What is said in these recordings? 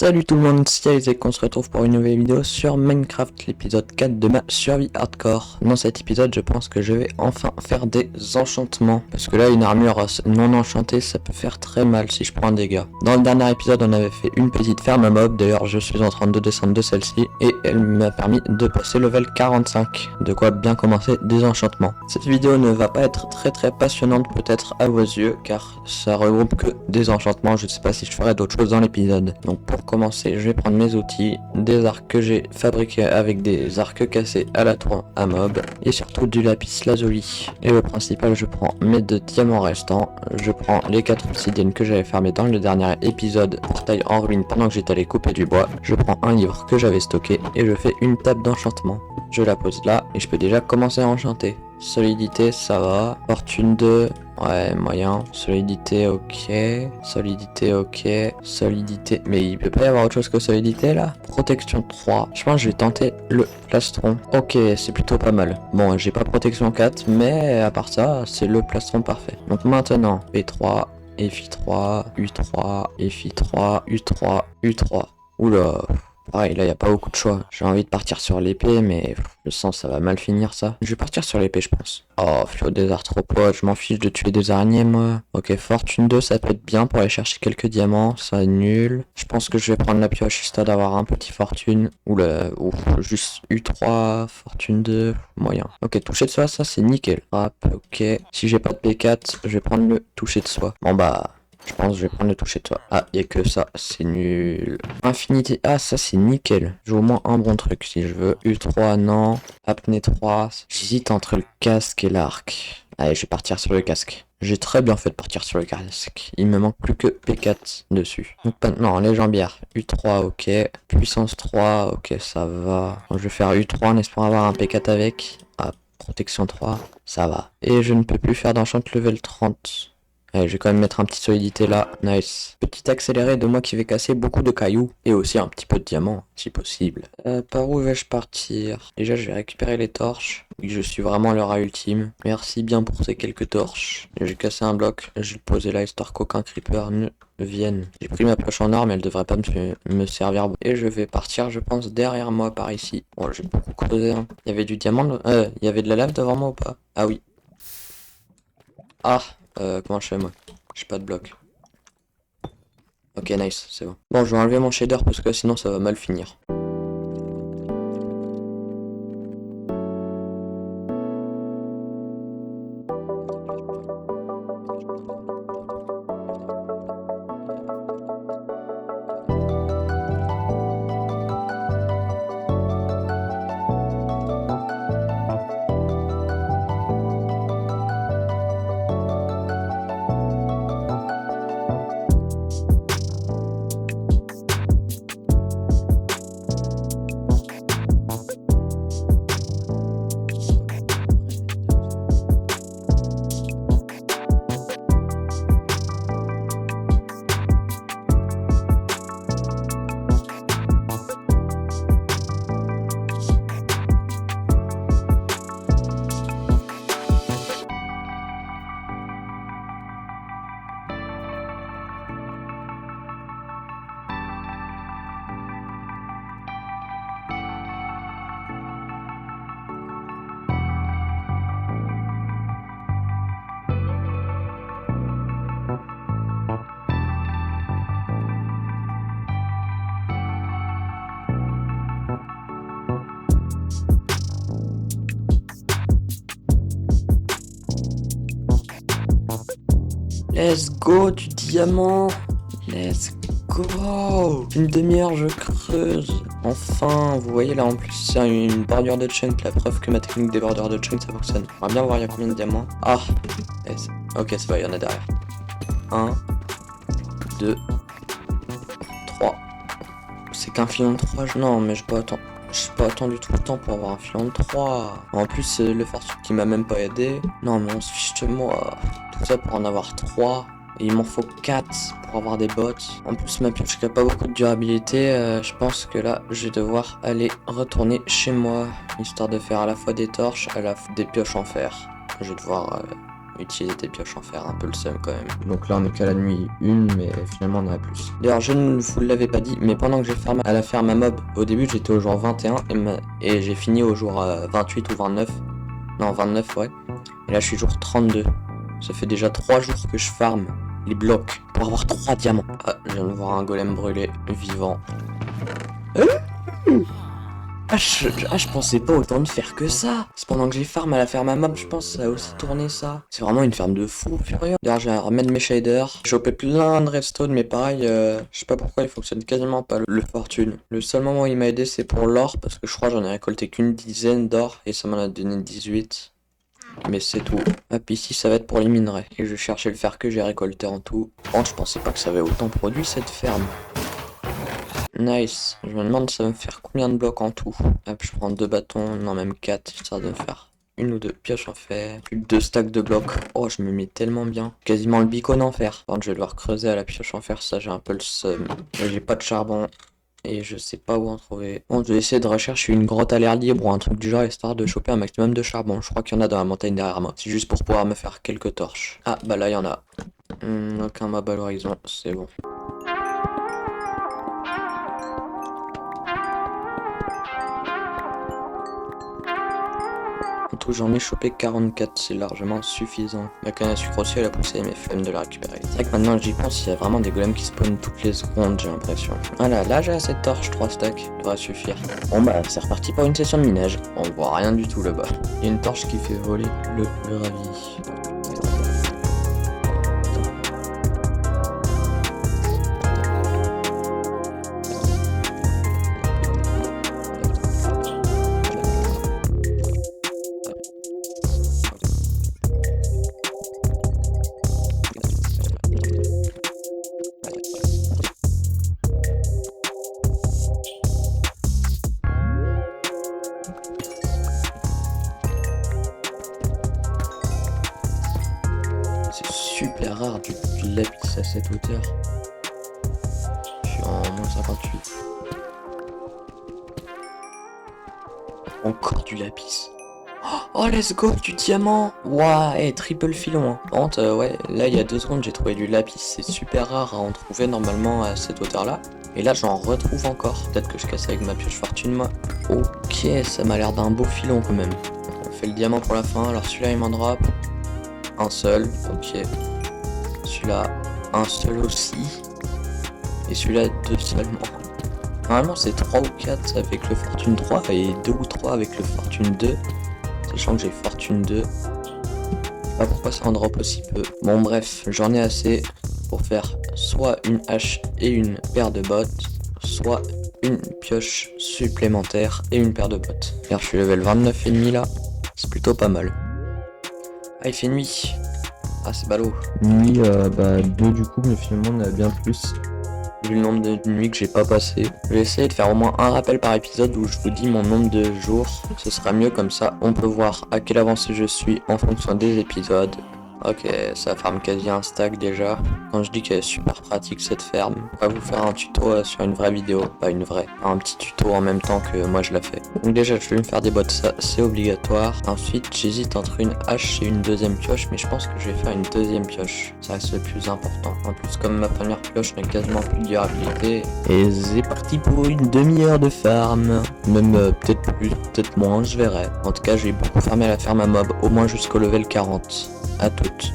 Salut tout le monde, c'est Isaac, on se retrouve pour une nouvelle vidéo sur Minecraft, l'épisode 4 de ma survie hardcore. Dans cet épisode, je pense que je vais enfin faire des enchantements. Parce que là, une armure non enchantée, ça peut faire très mal si je prends un dégât. Dans le dernier épisode, on avait fait une petite ferme à mob. D'ailleurs, je suis en train de descendre de celle-ci. Et elle m'a permis de passer level 45. De quoi bien commencer des enchantements. Cette vidéo ne va pas être très passionnante peut-être à vos yeux. Car ça regroupe que des enchantements. Je ne sais pas si je ferai d'autres choses dans l'épisode. Donc pour commencer, je vais prendre mes outils, des arcs que j'ai fabriqués avec des arcs cassés à la tour à mob et surtout du lapis lazuli. Et le principal, je prends mes 2 diamants restants, je prends les 4 obsidiennes que j'avais farmées dans le dernier épisode, portail en ruine pendant que j'étais allé couper du bois, je prends un livre que j'avais stocké et je fais une table d'enchantement. Je la pose là et je peux déjà commencer à enchanter. Solidité, ça va. Fortune 2, ouais, moyen. Solidité, ok. Solidité, ok. Solidité, mais il peut pas y avoir autre chose que solidité là. Protection 3. Je pense que je vais tenter le plastron. Ok, c'est plutôt pas mal. Bon, j'ai pas protection 4, mais à part ça, c'est le plastron parfait. Donc maintenant, P3, FI3, U3, FI3, U3, U3. Oula. Pareil, là, y a pas beaucoup de choix. J'ai envie de partir sur l'épée, mais je sens ça va mal finir, ça. Je vais partir sur l'épée, je pense. Oh, flot des arthropodes, je m'en fiche de tuer des araignées, moi. Ok, fortune 2, ça peut être bien pour aller chercher quelques diamants. Ça, nul. Je pense que je vais prendre la pioche, histoire d'avoir un petit fortune. Ou juste U3, fortune 2, moyen. Ok, toucher de soi, ça, c'est nickel. Rap, ok. Si j'ai pas de P4, je vais prendre le toucher de soi. Bon, bah... je pense que je vais prendre le toucher de soi. Ah, y'a que ça, c'est nul. Infinité, ah ça c'est nickel. J'ai au moins un bon truc si je veux. U3, non. Apnée 3. J'hésite entre le casque et l'arc. Allez, je vais partir sur le casque. J'ai très bien fait de partir sur le casque. Il me manque plus que P4 dessus. Donc maintenant, les jambières. U3, ok. Puissance 3, ok, ça va. Donc, je vais faire U3 en espérant avoir un P4 avec. Ah, protection 3, ça va. Et je ne peux plus faire d'enchant level 30. Allez, je vais quand même mettre un petit solidité là, nice. Petit accéléré de moi qui vais casser beaucoup de cailloux. Et aussi un petit peu de diamants, si possible. Par où vais-je partir? Déjà, je vais récupérer les torches. Oui, je suis vraiment le rat ultime. Merci bien pour ces quelques torches. J'ai cassé un bloc, je vais le poser là, histoire qu'aucun creeper ne vienne. J'ai pris ma pioche en or, mais elle devrait pas me servir. Et je vais partir, je pense, derrière moi, par ici. Bon, j'ai beaucoup creusé, hein. Il y avait du diamant, il y avait de la lave devant moi ou pas? Ah oui. Ah, comment je fais moi? J'ai pas de bloc. Ok, nice, c'est bon. Bon, je vais enlever mon shader parce que sinon ça va mal finir. Let's go du diamant. Let's go. Une demi-heure je creuse. Enfin, vous voyez là en plus c'est une bordure de chunk, la preuve que ma technique des bordures de chunk ça fonctionne. On va bien voir il y a combien de diamants. Ah, ok ça va, il y en a derrière. 1, 2, 3. C'est qu'un filon de 3, non mais je pas attendu tout le temps pour avoir un filon de 3. En plus c'est le fortune qui m'a même pas aidé. Non mais on se fiche de moi. Tout ça pour en avoir 3. Et il m'en faut 4 pour avoir des bottes. En plus ma pioche qui a pas beaucoup de durabilité. Je pense que là je vais devoir aller retourner chez moi. Histoire de faire à la fois des torches, à la fois des pioches en fer. Je vais devoir utiliser des pioches en fer, un peu le seum quand même. Donc là on est qu'à la nuit 1, mais finalement on en a plus. D'ailleurs je ne vous l'avais pas dit, mais pendant que j'ai fermé à la ferme à mob, au début j'étais au jour 21 et j'ai fini au jour 28 ou 29. Non 29 ouais. Et là je suis jour 32. Ça fait déjà 3 jours que je farme les blocs pour avoir 3 diamants. Ah, je viens de voir un golem brûlé, vivant. Je pensais pas autant de faire que ça. C'est pendant que j'ai farm à la ferme à mob, je pense que ça a aussi tourné ça. C'est vraiment une ferme de fou, furieux. D'ailleurs, je vais remettre mes shaders. J'ai chopé plein de redstone, mais pareil, je sais pas pourquoi il fonctionne quasiment pas le fortune. Le seul moment où il m'a aidé, c'est pour l'or, parce que je crois que j'en ai récolté qu'une dizaine d'or, et ça m'en a donné 18. Mais c'est tout. Hop, ici ça va être pour les minerais. Et je vais chercher le fer que j'ai récolté en tout. Bon, je pensais pas que ça avait autant produit cette ferme. Nice. Je me demande ça va me faire combien de blocs en tout. Hop, je prends 2 bâtons, non même 4, histoire de me faire une ou deux pioches en fer. Plus de 2 stacks de blocs. Oh, je me mets tellement bien. Quasiment le beacon en fer. Par contre, je vais devoir creuser à la pioche en fer, ça j'ai un peu le seum. J'ai pas de charbon. Et je sais pas où en trouver. Bon, je vais essayer de rechercher une grotte à l'air libre ou un truc du genre, histoire de choper un maximum de charbon. Je crois qu'il y en a dans la montagne derrière moi. C'est juste pour pouvoir me faire quelques torches. Ah, bah là, il y en a. Aucun mob à l'horizon, c'est bon. En tout, j'en ai chopé 44, c'est largement suffisant. Ma canne à sucre aussi, elle a poussé mes flemmes de la récupérer. C'est vrai que maintenant j'y pense, il y a vraiment des golems qui spawnent toutes les secondes, j'ai l'impression. Voilà, là j'ai assez de torches, 3 stacks, devrait suffire. Bon bah, c'est reparti pour une session de minage. On voit rien du tout là-bas. Il y a une torche qui fait voler le gravier. C'est super rare du lapis à cette hauteur. Je suis en moins 58. Encore du lapis. Oh, let's go, du diamant. Waouh, hey, triple filon. Par contre, ouais, là il y a 2 secondes j'ai trouvé du lapis. C'est super rare à en trouver normalement à cette hauteur là. Et là j'en retrouve encore. Peut-être que je casse avec ma pioche fortune moi. Ok, ça m'a l'air d'un beau filon quand même. On fait le diamant pour la fin. Alors celui-là il m'en drop un seul. Ok. Celui-là un seul aussi. Et celui-là 2 seulement. Normalement c'est 3 ou 4 avec le fortune 3 et 2 ou 3 avec le fortune 2. Sachant que j'ai fortune 2. Je sais pas pourquoi ça en drop aussi peu. Bon bref, j'en ai assez pour faire soit une hache et une paire de bottes, soit une pioche supplémentaire et une paire de bottes. Car je suis level 29 et demi là, c'est plutôt pas mal. Ah, il fait nuit. Ah, c'est ballot. Nuit, 2 du coup, mais finalement on a bien plus. Vu le nombre de nuits que j'ai pas passé, je vais essayer de faire au moins un rappel par épisode où je vous dis mon nombre de jours. Ce sera mieux comme ça, on peut voir à quelle avancée je suis en fonction des épisodes. Ok, ça farme quasi un stack déjà. Quand je dis qu'elle est super pratique cette ferme, on va vous faire un tuto sur une vraie vidéo, pas une vraie, un petit tuto en même temps que moi je la fais. Donc déjà je vais me faire des bottes, ça c'est obligatoire. Ensuite j'hésite entre une hache et une deuxième pioche, mais je pense que je vais faire une deuxième pioche. Ça reste le plus important. En plus comme ma première pioche n'a quasiment plus de durabilité. Et c'est parti pour une demi-heure de farm. Même peut-être plus, peut-être moins, je verrai. En tout cas je vais beaucoup farmer à la ferme à mob, au moins jusqu'au level 40. À toutes.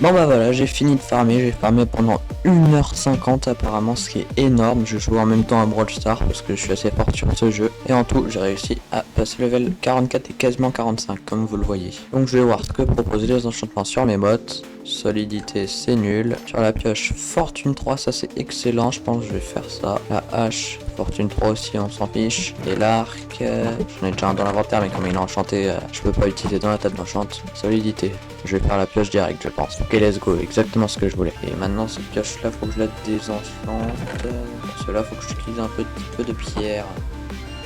Bon bah voilà, j'ai fini de farmer, j'ai farmé pendant 1h50 apparemment, ce qui est énorme. Je joue en même temps à Brawl Stars parce que je suis assez fort sur ce jeu. Et en tout, j'ai réussi à passer level 44 et quasiment 45 comme vous le voyez. Donc je vais voir ce que proposent les enchantements sur mes bots. Solidité c'est nul. Sur la pioche fortune 3, ça c'est excellent, je pense que je vais faire ça. La hache, fortune 3 aussi, on s'en fiche. Et l'arc, j'en ai déjà un dans l'inventaire mais comme il est enchanté, je peux pas l'utiliser dans la table d'enchante. Solidité, je vais faire la pioche direct je pense. Ok let's go, exactement ce que je voulais. Et maintenant cette pioche là faut que je la désenchante. Pour cela faut que j'utilise un petit peu de pierre.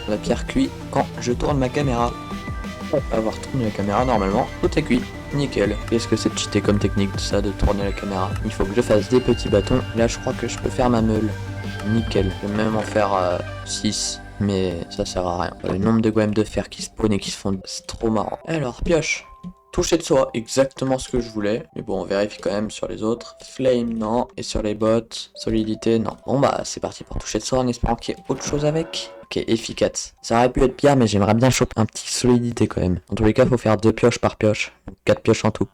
La pierre cuit quand je tourne ma caméra. On va avoir tourné la caméra normalement, tout est cuit. Nickel. Qu'est-ce que c'est cheaté comme technique ça de tourner la caméra? Il faut que je fasse des petits bâtons. Là je crois que je peux faire ma meule. Nickel. Je vais même en faire 6. Mais ça sert à rien. Le nombre de golems de fer qui spawnent et qui se font, c'est trop marrant. Alors, pioche. Toucher de soi, exactement ce que je voulais. Mais bon, on vérifie quand même sur les autres. Flame, non. Et sur les bots, solidité, non. Bon bah, c'est parti pour toucher de soi en espérant qu'il y ait autre chose avec. Ok, efficace. Ça aurait pu être pire, mais j'aimerais bien choper un petit solidité quand même. En tous les cas, faut faire 2 pioches par pioche. 4 pioches en tout.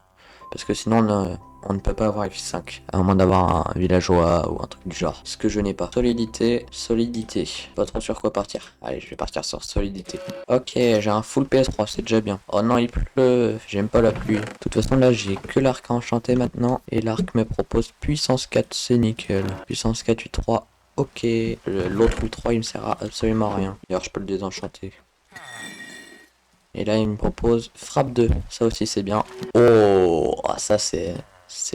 Parce que sinon, on ne peut pas avoir F5. À moins d'avoir un villageois ou un truc du genre. Ce que je n'ai pas. Solidité, solidité. Pas trop sur quoi partir. Allez, je vais partir sur solidité. Ok, j'ai un full PS3, c'est déjà bien. Oh non, il pleut. J'aime pas la pluie. De toute façon, là, j'ai que l'arc à enchanter maintenant. Et l'arc me propose puissance 4, c'est nickel. Puissance 4, U3. Ok, l'autre U3 il me sert à absolument rien. D'ailleurs je peux le désenchanter. Et là il me propose frappe 2, ça aussi c'est bien. Oh, ça c'est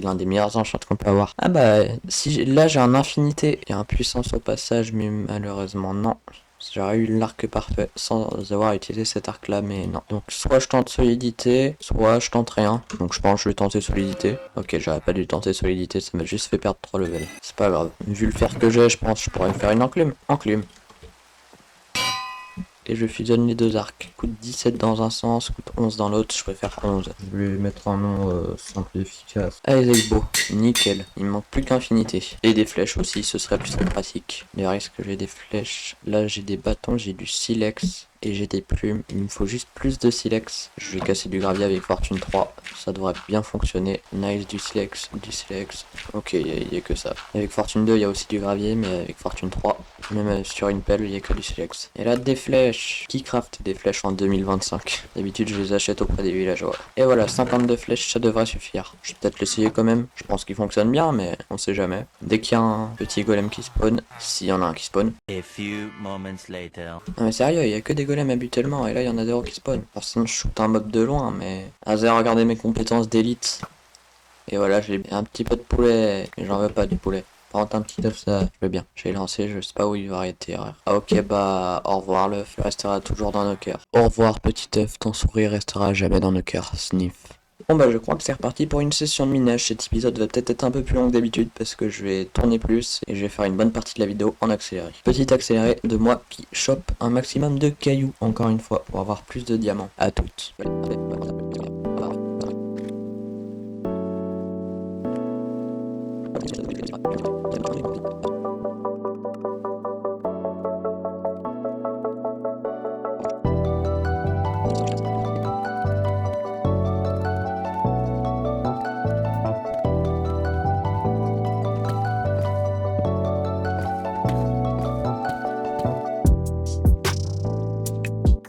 l'un des meilleurs enchants qu'on peut avoir. Ah bah si là j'ai un infinité et un puissance au passage, mais malheureusement non. J'aurais eu l'arc parfait sans avoir utilisé cet arc là, mais non. Donc soit je tente solidité, soit je tente rien. Donc je pense que je vais tenter solidité. Ok, j'aurais pas dû tenter solidité, ça m'a juste fait perdre 3 levels. C'est pas grave. Vu le fer que j'ai, je pense que je pourrais me faire une enclume. Enclume. Et je fusionne les deux arcs. Coûte 17 dans un sens, coûte 11 dans l'autre, je préfère 11. Je vais mettre un nom simple et efficace. Allez Zegbo, nickel. Il me manque plus qu'infinité. Et des flèches aussi, ce serait plus pratique. D'ailleurs, est-ce que j'ai des flèches? Là j'ai des bâtons, j'ai du silex. Et j'ai des plumes, il me faut juste plus de silex. Je vais casser du gravier avec fortune 3, ça devrait bien fonctionner. Nice, du silex, du silex. Ok, il y a que ça. Avec fortune 2 il y a aussi du gravier, mais avec fortune 3, même sur une pelle il y a que du silex. Et là des flèches, qui craft des flèches en 2025? D'habitude je les achète auprès des villageois. Et voilà, 52 flèches, ça devrait suffire. Je vais peut-être l'essayer quand même, je pense qu'il fonctionne bien, mais on sait jamais. Dès qu'il y a un petit golem qui spawn, s'il y en a un qui spawn. A few moments later. Non mais sérieux, il y a que des golems habituellement et là il y en a 0 qui spawn. Forcément je shoot un mob de loin, mais... regardez mes compétences d'élite. Et voilà, j'ai un petit peu de poulet, mais j'en veux pas du poulet. Par contre un petit œuf ça, je veux bien. J'ai lancé, je sais pas où il va arrêter. Ah ok bah au revoir, l'œuf restera toujours dans nos cœurs. Au revoir petit œuf, ton sourire restera jamais dans nos cœurs, sniff. Bon bah je crois que c'est reparti pour une session de minage. Cet épisode va peut-être être un peu plus long que d'habitude parce que je vais tourner plus et je vais faire une bonne partie de la vidéo en accéléré. Petit accéléré de moi qui chope un maximum de cailloux encore une fois pour avoir plus de diamants. À toutes.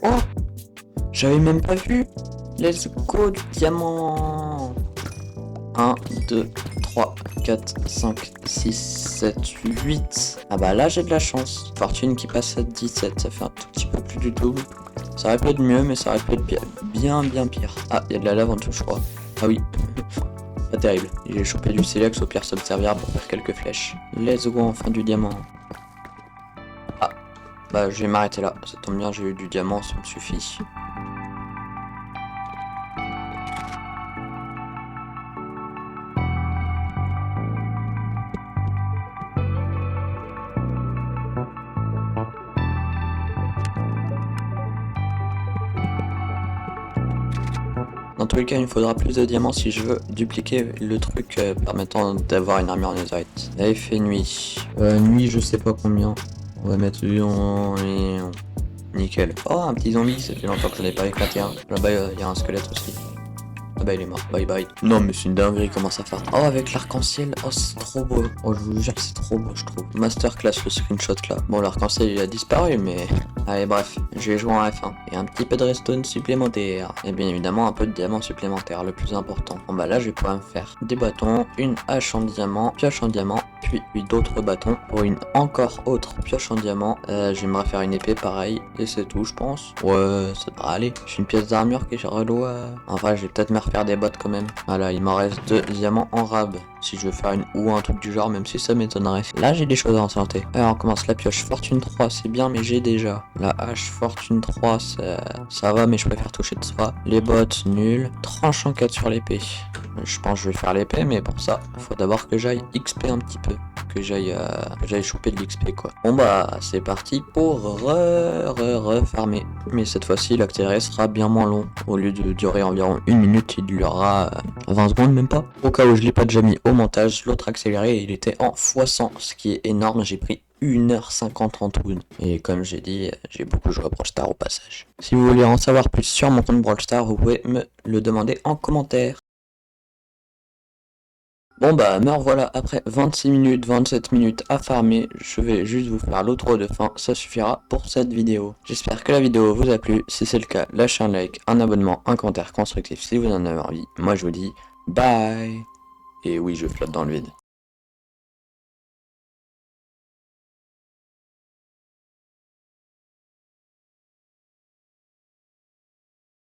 Oh, j'avais même pas vu. Let's go du diamant. 1, 2, 3, 4, 5, 6, 7, 8. Ah bah là j'ai de la chance. Fortune qui passe à 17, ça fait un tout petit peu plus du double. Ça aurait pu être mieux, mais ça aurait pu être pire. Bien pire. Ah, il y a de la lave en dessous je crois. Ah oui. Pas terrible. J'ai chopé du silex, au pire ça me servira pour faire quelques flèches. Let's go, enfin du diamant. Ah, bah je vais m'arrêter là. Ça tombe bien, j'ai eu du diamant, ça me suffit. Dans tous les cas, il me faudra plus de diamants si je veux dupliquer le truc permettant d'avoir une armure en netherite. Là, il fait nuit. Nuit, je sais pas combien. On va mettre nickel. Oh, un petit zombie, ça fait longtemps que je n'ai pas éclaté un. Là-bas, il y a un squelette aussi. Ah bah il est mort, bye bye. Non mais c'est une dinguerie comment ça fait. Oh avec l'arc-en-ciel, oh c'est trop beau. Oh je vous jure c'est trop beau je trouve. Masterclass le screenshot là. Bon l'arc-en-ciel il a disparu mais... Allez bref, je vais jouer en F1. Et un petit peu de redstone supplémentaire. Et bien évidemment un peu de diamant supplémentaire, le plus important. Bon bah là je vais pouvoir me faire des bâtons, une hache en diamant, pioche en diamant, puis d'autres bâtons pour une encore autre pioche en diamant. Je vais me refaire une épée pareil. Et c'est tout je pense. Ouais ça devrait aller. J'ai une pièce d'armure qui est relou à... En vrai je vais peut-être me refaire des bottes quand même. Voilà il m'en reste 2 diamants en rab. Si je veux faire une ou un truc du genre, même si ça m'étonnerait. Là j'ai des choses à enchanter. Alors on commence la pioche fortune 3, c'est bien mais j'ai déjà. La hache fortune 3 ça va mais je préfère toucher de ça. Les bottes nul. Tranchant 4 sur l'épée. Je pense que je vais faire l'épée mais pour ça il faut d'abord que j'aille XP un petit peu. Que j'aille choper de l'XP quoi. Bon bah c'est parti pour refarmer. Mais cette fois-ci l'accéléré sera bien moins long. Au lieu de durer environ 1 minute, il durera 20 secondes même pas. Au cas où je l'ai pas déjà mis au montage, l'autre accéléré il était en x100, ce qui est énorme, j'ai pris 1h50 en tout. Et comme j'ai dit, j'ai beaucoup joué à Brawl Stars au passage. Si vous voulez en savoir plus sur mon compte Brawl Stars, vous pouvez me le demander en commentaire. Bon bah me revoilà après 26 minutes, 27 minutes à farmer, je vais juste vous faire l'outro de fin, ça suffira pour cette vidéo. J'espère que la vidéo vous a plu, si c'est le cas, lâchez un like, un abonnement, un commentaire constructif si vous en avez envie. Moi je vous dis bye. Et oui je flotte dans le vide.